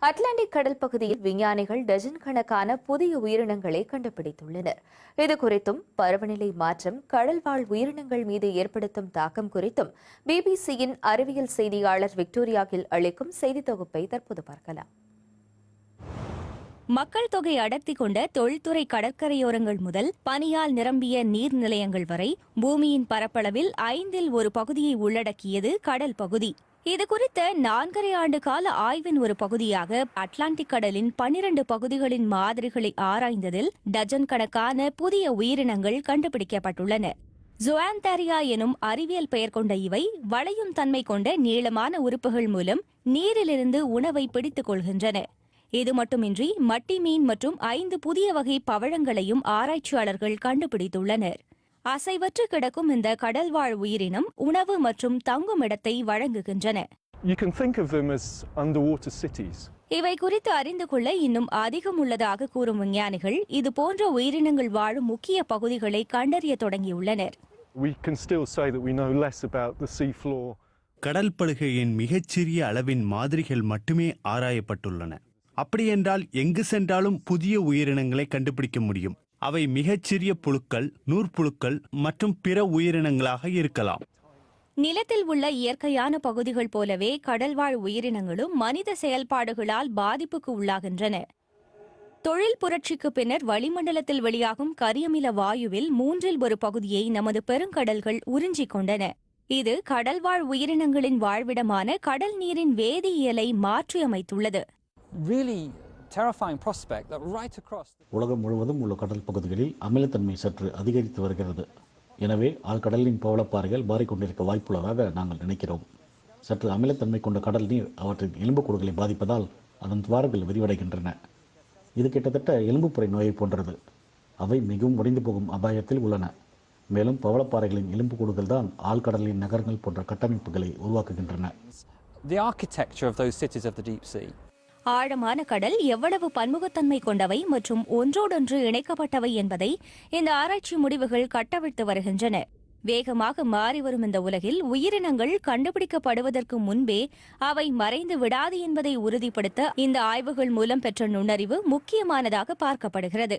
Atlantic கடல் பகுதியில் விஞ்ஞானிகள் டஜன் கணக்கான புதிய உயிரினங்களை கண்டுபிடித்துள்ளனர். இதுகுறித்தும் பருவநிலை மாற்றம் கடல்வாழ் உயிரினங்கள் மீது ஏற்படுத்தும் தாக்கம் குறித்தும் பிபிசியின் அறிவியல் செய்தியாளர் விக்டோரியா கில் அளிக்கும் செய்தி தொகுப்பை தற்போது பார்க்கலாம். மக்கள் தொகை அடர்த்தி கொண்ட தொழில்துறை கடற்கரையோரங்கள் முதல் பனியால் நிரம்பிய நீர் நிலையங்கள் வரை பூமியின் பரப்பளவில் 5இல் ஒரு பகுதியை உள்ளடக்கியது கடல் பகுதி. இதுகுறித்த 4.5 ஆண்டு கால ஆய்வின் ஒரு பகுதியாக அட்லாண்டிக் கடலின் 12 பகுதிகளின் மாதிரிகளை ஆராய்ந்ததில் டஜன் கணக்கான புதிய உயிரினங்கள் கண்டுபிடிக்கப்பட்டுள்ளன. ஜோஆந்தேரியா எனும் அறிவியல் பெயர் கொண்ட இவை வளையும் தன்மை கொண்ட நீளமான உறுப்புகள் மூலம் நீரிலிருந்து உணவை பிடித்துக் கொள்கின்றன. இது மட்டுமின்றி மட்டி மீன் மற்றும் 5 புதிய வகை பவழங்களையும் ஆராய்ச்சியாளர்கள் கண்டுபிடித்துள்ளனர். அசைவற்று கிடக்கும் இந்த கடல்வாழ் உயிரினம் உணவு மற்றும் தங்கும் இடத்தை வழங்குகின்றன. இவை குறித்து அறிந்து கொள்ள இன்னும் அதிகம் உள்ளதாக கூறும் விஞ்ஞானிகள் இதுபோன்ற உயிரினங்கள் வாழும் முக்கிய பகுதிகளை கண்டறிய தொடங்கியுள்ளனர். கடல் படுகையின் மிகச்சிறிய அளவின் மாதிரிகள் மட்டுமே ஆராயப்பட்டுள்ளன. அப்படியென்றால் எங்கு சென்றாலும் புதிய உயிரினங்களை கண்டுபிடிக்க முடியும். அவை மிகச்சிறிய புழுக்கள், நூற்புழுக்கள் மற்றும் பிற உயிரினங்களாக இருக்கலாம். நிலத்தில் உள்ள இயற்கையான பகுதிகள் போலவே கடல்வாழ் உயிரினங்களும் மனித செயல்பாடுகளால் பாதிப்புக்கு உள்ளாகின்றன. தொழில் புரட்சிக்கு பின்னர் வளிமண்டலத்தில் வெளியாகும் கரியமில வாயுவில் 3இல் ஒரு பகுதியை நமது பெருங்கடல்கள் உறிஞ்சிக் கொண்டன. இது கடல்வாழ் உயிரினங்களின் வாழ்விடமான கடல் நீரின் வேதியியலை மாற்றியமைத்துள்ளது. உலகம் முழுவதும் உள்ள கடல் பகுதிகளில் அமிலத்தன்மை சற்று அதிகரித்து வருகிறது. எனவே ஆழ்கடலின் பவளப்பாறைகள் மாறிக்கொண்டிருக்க வாய்ப்புள்ளதாக நாங்கள் நினைக்கிறோம். சற்று அமிலத்தன்மை கொண்ட கடல் நீர் அவற்றின் எலும்புக்கூடுகளை பாதிப்பதால் அதன் துவாரங்கள் விரிவடைகின்றன. இது கிட்டத்தட்ட எலும்புப்புரை நோயை போன்றது. அவை மிகவும் உடைந்து போகும் அபாயத்தில் உள்ளன. மேலும் பவளப்பாறைகளின் எலும்புக்கூடுகள் தான் ஆழ்கடலின் நகரங்கள் போன்ற கட்டமைப்புகளை உருவாக்குகின்றன. ஆழமான கடல் எவ்வளவு பன்முகத்தன்மை கொண்டவை மற்றும் ஒன்றோடொன்று இணைக்கப்பட்டவை என்பதை இந்த ஆராய்ச்சி முடிவுகள் கட்டவிழ்த்து வருகின்றன. வேகமாக மாறிவரும் இந்த உலகில் உயிரினங்கள் கண்டுபிடிக்கப்படுவதற்கு முன்பே அவை மறைந்து விடாது என்பதை உறுதிப்படுத்த இந்த ஆய்வுகள் மூலம் பெற்ற நுண்ணறிவு முக்கியமானதாக பார்க்கப்படுகிறது.